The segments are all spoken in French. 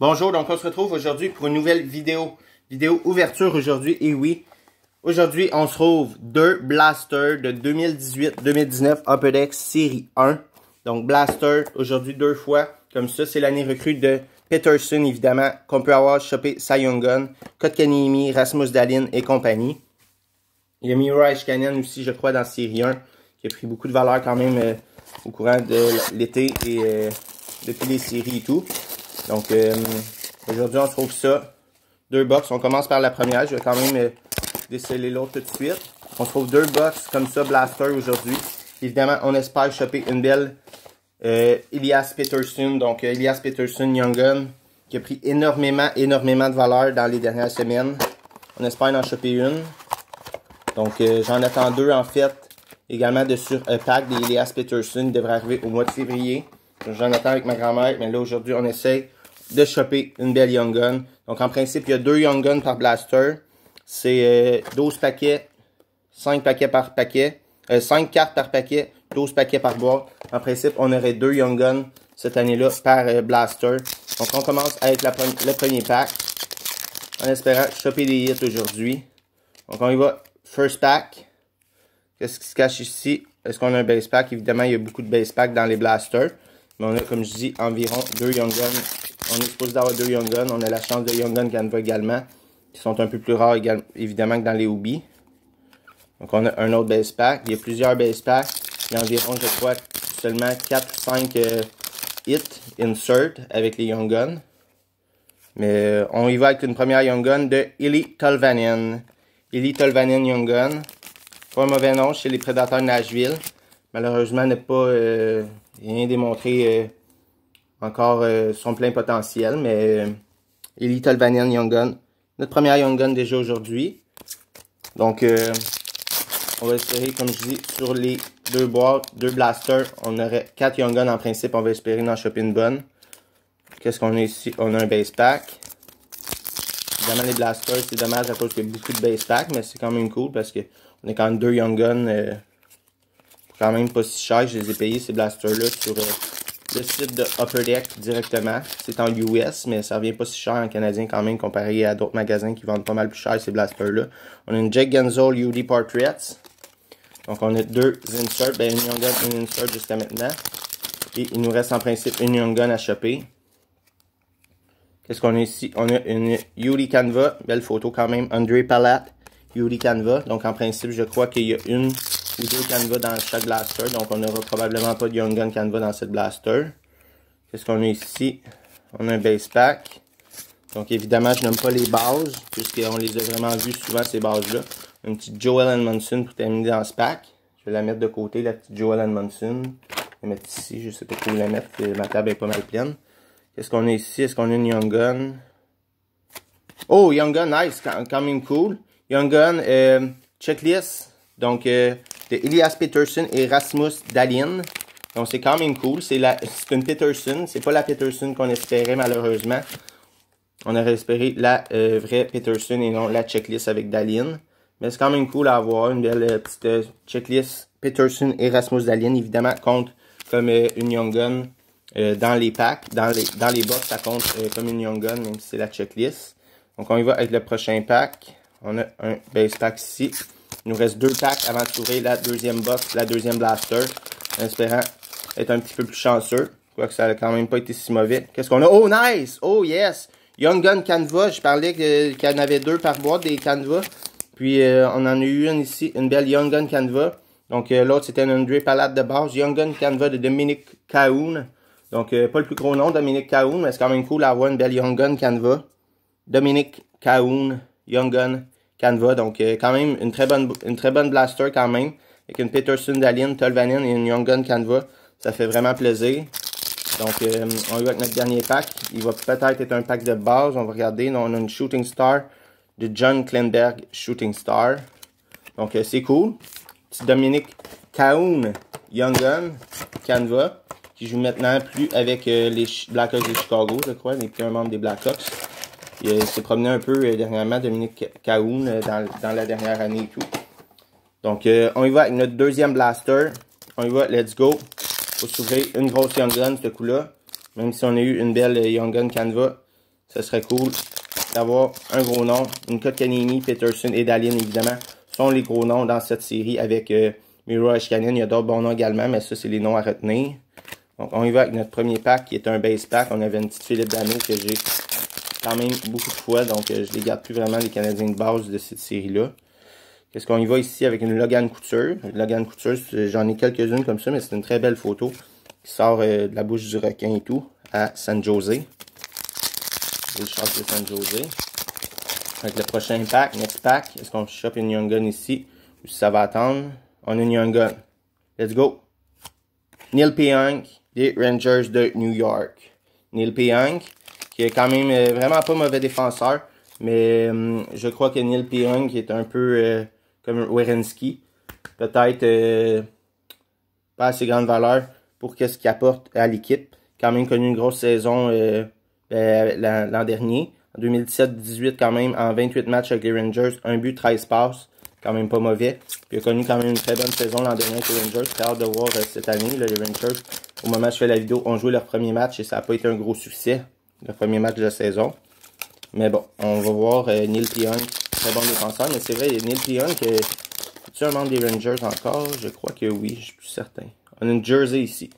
Bonjour, donc on se retrouve aujourd'hui pour une nouvelle vidéo. Vidéo ouverture aujourd'hui, et oui. Aujourd'hui, on se trouve deux blasters de 2018-2019 Upper Deck série 1. Donc blaster, aujourd'hui deux fois. Comme ça, c'est l'année recrue de Peterson, évidemment, qu'on peut avoir chopé Cy Young Gun, Kotkaniemi, Rasmus Dahlin et compagnie. Il y a Miro Heiskanen aussi, je crois, dans série 1, qui a pris beaucoup de valeur quand même au courant de l'été et depuis les séries et tout. Donc, aujourd'hui, on se trouve ça. Deux box. On commence par la première. Je vais quand même déceler l'autre tout de suite. On se trouve deux box comme ça, blaster aujourd'hui. Évidemment, on espère choper une belle Elias Pettersson. Donc, Elias Pettersson Young Gun, qui a pris énormément de valeur dans les dernières semaines. On espère en choper une. Donc, j'en attends deux en fait. Également de sur un pack des Elias Pettersson. Il devrait arriver au mois de février. J'en attends avec ma grand-mère, mais là aujourd'hui on essaie de choper une belle Young Gun. Donc en principe il y a deux Young Gun par blaster. C'est 12 paquets, 5 paquets par paquet, 5 cartes par paquet, 12 paquets par boîte. En principe on aurait deux Young Gun cette année-là par blaster. Donc on commence avec le premier pack en espérant choper des hits aujourd'hui. Donc on y va, first pack. Qu'est-ce qui se cache ici? Est-ce qu'on a un base pack? Évidemment il y a beaucoup de base pack dans les blasters. Mais on a, comme je dis, environ deux Young Gun. On est supposé d'avoir deux Young Gun. On a la chance de Young Gun Canva également, qui sont un peu plus rares évidemment que dans les Ubi. Donc on a un autre base pack. Il y a plusieurs base packs. Il y a environ, je crois, seulement 4 ou 5 hits insert avec les Young Gun. Mais on y va avec une première Young Gun de Eeli Tolvanen. Eeli Tolvanen Young Gun. Pas un mauvais nom chez les Prédateurs de Nashville. Malheureusement, n'a pas rien démontré encore son plein potentiel. Mais Eeli Tolvanen Young Gun. Notre première Young Gun déjà aujourd'hui. Donc, on va espérer, comme je dis, sur les deux boîtes, deux blasters, on aurait 4 Young Gun en principe. On va espérer d'en choper une bonne. Qu'est-ce qu'on a ici? On a un base pack. Évidemment, les blasters, c'est dommage à cause qu'il y a beaucoup de base pack, mais c'est quand même cool parce que on a quand même deux Young Gun. Quand même pas si cher. Je les ai payés ces blasters-là sur le site de Upper Deck directement. C'est en US, mais ça revient pas si cher en canadien quand même comparé à d'autres magasins qui vendent pas mal plus cher ces blasters-là. On a une Jake Gensel UD Portraits. Donc on a deux inserts, ben une Young Gun, une insert jusqu'à maintenant. Et il nous reste en principe une Young Gun à choper. Qu'est-ce qu'on a ici? On a une UD Canva, belle photo quand même, André Palat, UD Canva. Donc en principe, je crois qu'il y a une ou deux Canva dans chaque blaster. Donc on n'aura probablement pas de Young Gun Canva dans cette blaster. Qu'est-ce qu'on a ici? On a un base pack. Donc évidemment, je n'aime pas les bases, puisqu'on les a vraiment vus souvent ces bases-là. Une petite Joel Edmondson pour terminer dans ce pack. Je vais la mettre de côté, la petite Joel Edmondson. Je vais la mettre ici, je ne sais pas où la mettre, ma table est pas mal pleine. Qu'est-ce qu'on a ici? Est-ce qu'on a une Young Gun? Oh, Young Gun, nice, quand même cool. Young Gun, checklist. Donc, de Elias Pettersson et Rasmus Dahlin. Donc, c'est quand même cool. C'est une Pettersson. C'est pas la Pettersson qu'on espérait, malheureusement. On aurait espéré la vraie Pettersson et non la checklist avec Dahlin. Mais c'est quand même cool à avoir. Une belle petite checklist Pettersson et Rasmus Dahlin. Évidemment, compte comme une Young Gun dans les packs. Dans les box, ça compte comme une Young Gun, même si c'est la checklist. Donc, on y va avec le prochain pack. On a un base pack ici. Il nous reste deux packs avant de s'ouvrir la deuxième box, la deuxième blaster. En espérant être un petit peu plus chanceux. Quoique ça n'a quand même pas été si mauvais. Qu'est-ce qu'on a? Oh, nice! Oh, yes! Young Gun Canva. Je parlais qu'il y en avait deux par boîte, des Canva. Puis, on en a eu une ici, une belle Young Gun Canva. Donc, l'autre, c'était une André Palat de base. Young Gun Canva de Dominic Cahoon. Donc, pas le plus gros nom, Dominic Cahoon, mais c'est quand même cool d'avoir une belle Young Gun Canva. Dominic Cahoon, Young Gun Canva. Donc, quand même, une très bonne blaster quand même. Avec une Pettersson, Dahlin, Tolvanen et une Young Gun Canva. Ça fait vraiment plaisir. Donc, on y va avec notre dernier pack. Il va peut-être être un pack de base. On va regarder. Donc, on a une Shooting Star de John Kleinberg Shooting Star. Donc, c'est cool. Petit Dominic Cahoon, Young Gun Canva. Qui joue maintenant plus avec les Blackhawks de Chicago, je crois. Il n'est plus un membre des Blackhawks. Il s'est promené un peu dernièrement, Dominic Cahoon, dans la dernière année et tout. Donc, on y va avec notre deuxième blaster. On y va, let's go. Faut s'ouvrir une grosse Young Gun, ce coup-là. Même si on a eu une belle Young Gun Canva. ce serait cool d'avoir un gros nom. Une Kotkaniemi, Peterson et Dahlin, évidemment, sont les gros noms dans cette série avec Miro Heiskanen. Il y a d'autres bons noms également, mais ça, c'est les noms à retenir. Donc, on y va avec notre premier pack qui est un base pack. On avait une petite Philippe Dano que j'ai quand même beaucoup de fois. Donc, je les garde plus vraiment les Canadiens de base de cette série-là. Qu'est-ce qu'on y va ici avec une Logan Couture? Logan Couture, j'en ai quelques-unes comme ça, mais c'est une très belle photo qui sort de la bouche du requin et tout à San Jose. Les chances de San Jose. Avec le prochain pack, next pack, est-ce qu'on chope une Young Gun ici ou si ça va attendre? On a une Young Gun. Let's go! Neil Pionk des Rangers de New York. Neil Pionk, qui est quand même vraiment pas mauvais défenseur, mais je crois que Neil Pionk est un peu comme Werenski. Peut-être pas assez grande valeur pour ce qu'il apporte à l'équipe. Quand même connu une grosse saison l'an dernier. En 2017-18 quand même, en 28 matchs avec les Rangers, 1 but, 13 passes. Quand même pas mauvais. Puis il a connu quand même une très bonne saison l'an dernier avec les Rangers. Très hâte de voir cette année, là, les Rangers. Au moment où je fais la vidéo, ont joué leur premier match et ça n'a pas été un gros succès. Le premier match de la saison. Mais bon, on va voir Neil Pionk, très bon défenseur. Mais c'est vrai, Neil Pionk, est-tu un membre des Rangers encore? Je crois que oui, je suis plus certain. On a une jersey ici.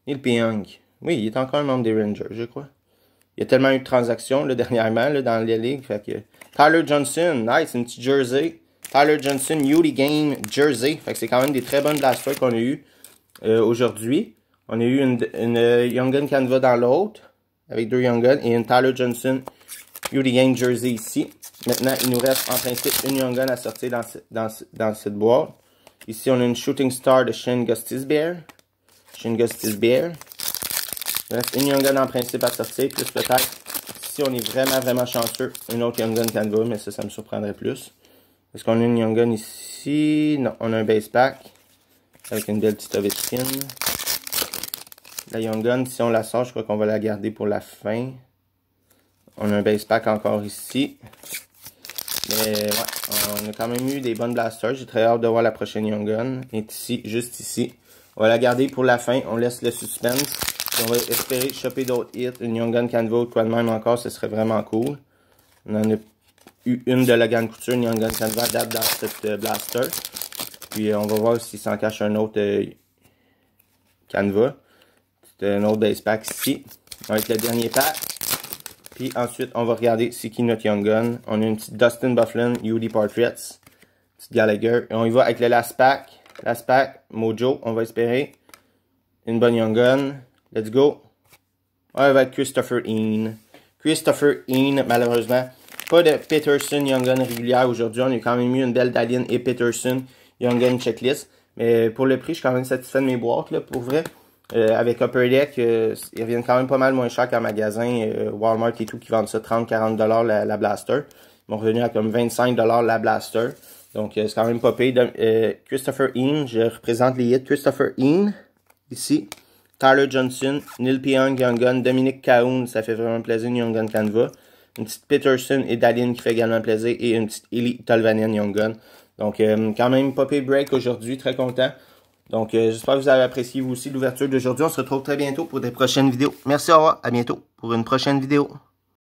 Neil Pionk. Oui, il est encore un membre des Rangers, je crois. Il y a tellement eu de transactions là, dernièrement là, dans les ligues. Fait que Tyler Johnson, nice, une petite jersey. Tyler Johnson, Beauty Game Jersey. Fait que c'est quand même des très bonnes blasters qu'on a eu aujourd'hui. On a eu une Young Gun Canva dans l'autre, avec 2 Young Gun, et une Tyler Johnson Beauty Game Jersey ici. Maintenant, il nous reste en principe une Young Gun à sortir dans cette boîte. Ici, on a une Shooting Star de Shane Gostisbehere. Shane Gostisbehere. Il reste une Young Gun en principe à sortir, plus peut-être, si on est vraiment chanceux, une autre Young Gun Canva, mais ça me surprendrait plus. Est-ce qu'on a une Young Gun ici? Non, on a un base pack avec une belle petite Ovechkin. La Young Gun, si on la sort, je crois qu'on va la garder pour la fin. On a un base pack encore ici. Mais ouais, on a quand même eu des bonnes blasters. J'ai très hâte de voir la prochaine Young Gun. Elle est ici, juste ici. On va la garder pour la fin. On laisse le suspense. Et on va espérer choper d'autres hits. Une Young Gun Canva ou quoi de même encore, ce serait vraiment cool. On en a eu une de Logan Couture, une Young Gun Canva date dans cette blaster. Puis on va voir s'il s'en cache un autre Canva. C'est un autre base pack ici. Avec le dernier pack. Puis ensuite, on va regarder c'est qui notre Young Gun. On a une petite Dustin Byfuglien, UD Portraits. Petite Gallagher. Et on y va avec le last pack. Last pack, Mojo. On va espérer une bonne Young Gun. Let's go. On va avec Christopher Heen. Christopher Heen, malheureusement. Pas de Peterson Young Gun régulière aujourd'hui. On a quand même eu une belle Dahlin et Peterson Young Gun checklist. Mais pour le prix, je suis quand même satisfait de mes boîtes, là, pour vrai. Avec Upper Deck, ils reviennent quand même pas mal moins cher qu'un magasin Walmart et tout qui vendent ça 30-40$ la blaster. Ils m'ont revenu à comme 25$ la blaster. Donc c'est quand même pas payé. Christopher Heen, je représente les hits. Christopher Heen, ici. Tyler Johnson, Neil Pionk, Young Gun, Dominic Cahoon, ça fait vraiment plaisir, une Young Gun Canva. Une petite Peterson et Dahlin qui fait également plaisir. Et une petite Eli Tolvanen Young Gun. Donc quand même pas pay break aujourd'hui, très content. Donc, j'espère que vous avez apprécié vous aussi l'ouverture d'aujourd'hui. On se retrouve très bientôt pour des prochaines vidéos. Merci, au revoir, à bientôt pour une prochaine vidéo.